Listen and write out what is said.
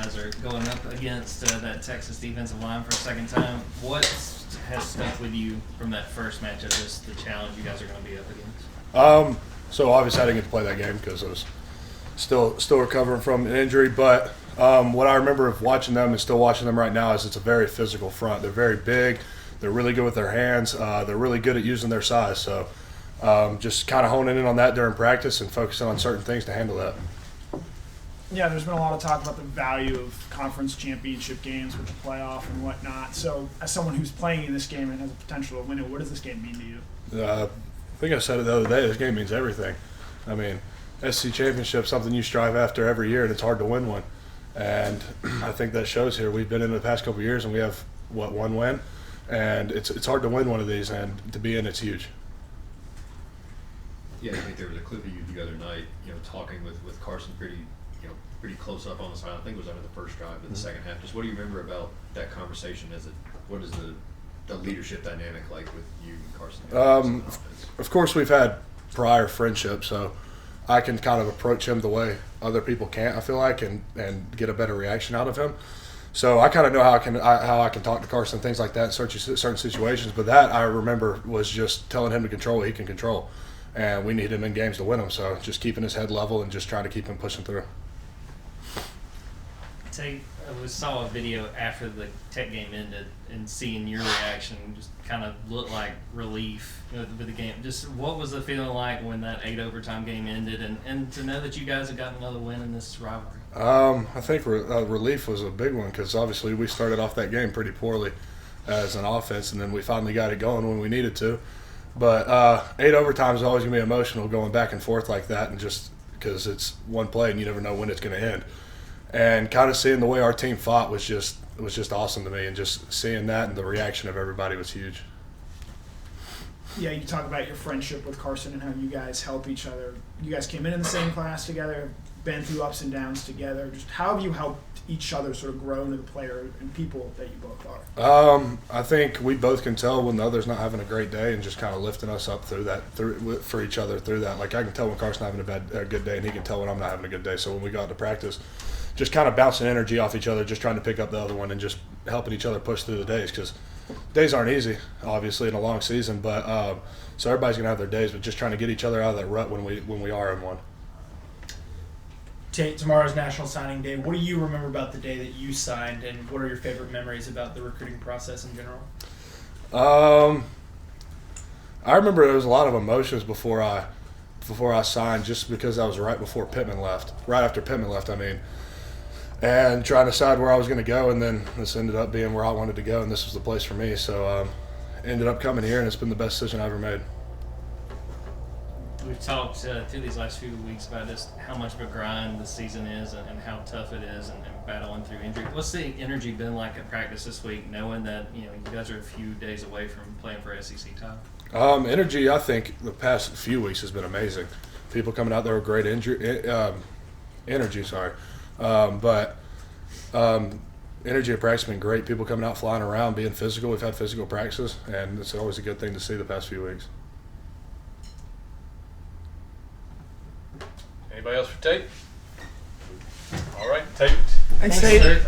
guys are going up against that Texas defensive line for a second time. What has stuck with you from that first matchup, just the challenge you guys are going to be up against? So obviously I didn't get to play that game because I was still recovering from an injury. But what I remember of watching them and still watching them right now is it's a very physical front. They're very big. They're really good with their hands. They're really good at using their size. So just kind of honing in on that during practice and focusing on certain things to handle that. Yeah, there's been a lot of talk about the value of conference championship games with the playoff and whatnot. So, as someone who's playing in this game and has the potential to win it, what does this game mean to you? I think I said it the other day. This game means everything. I mean, SC championship is something you strive after every year, and it's hard to win one. And I think that shows here. We've been in the past couple of years, and we have one win, and it's hard to win one of these, and to be in it's huge. Yeah, I think there was a clip of you the other night, talking with Carson pretty close up on the side. I think it was after the first drive of the second half. Just what do you remember about that conversation? What is the leadership dynamic like with you and Carson? Of course, we've had prior friendship, so I can kind of approach him the way other people can't, I feel like, and get a better reaction out of him. So I kind of know how I can talk to Carson, things like that in certain situations. But that I remember was just telling him to control what he can control. And we need him in games to win them. So just keeping his head level and just trying to keep him pushing through. Tate, we saw a video after the Tech game ended, and seeing your reaction just kind of looked like relief with the game. Just what was the feeling like when that 8 overtime game ended, and to know that you guys have gotten another win in this rivalry? I think relief was a big one because obviously we started off that game pretty poorly as an offense, and then we finally got it going when we needed to. But 8 overtime is always going to be emotional going back and forth like that, and just because it's one play and you never know when it's going to end. And kind of seeing the way our team fought was just awesome to me, and just seeing that and the reaction of everybody was huge. Yeah, you talk about your friendship with Carson and how you guys help each other. You guys came in the same class together, been through ups and downs together. Just how have you helped each other sort of grow into the player and people that you both are? I think we both can tell when the other's not having a great day and just kind of lifting us up for each other through that. Like I can tell when Carson's having a good day, and he can tell when I'm not having a good day. So when we got to practice, just kind of bouncing energy off each other, just trying to pick up the other one and just helping each other push through the days, because days aren't easy, obviously, in a long season. But so everybody's gonna have their days, but just trying to get each other out of that rut when we are in one. Tate, tomorrow's National Signing Day. What do you remember about the day that you signed, and what are your favorite memories about the recruiting process in general? I remember there was a lot of emotions before I signed, just because that was right after Pittman left. I mean. And trying to decide where I was going to go, and then this ended up being where I wanted to go, and this was the place for me. So ended up coming here, and it's been the best decision I ever made. We've talked through these last few weeks about just how much of a grind the season is and how tough it is, and battling through injury. What's the energy been like at practice this week, knowing that you guys are a few days away from playing for SEC title? Energy, I think the past few weeks has been amazing. People coming out there with great energy. But energy at practice has been great. People coming out, flying around, being physical. We've had physical practices, and it's always a good thing to see the past few weeks. Anybody else for Tate? All right, Tate. Thanks, Tate.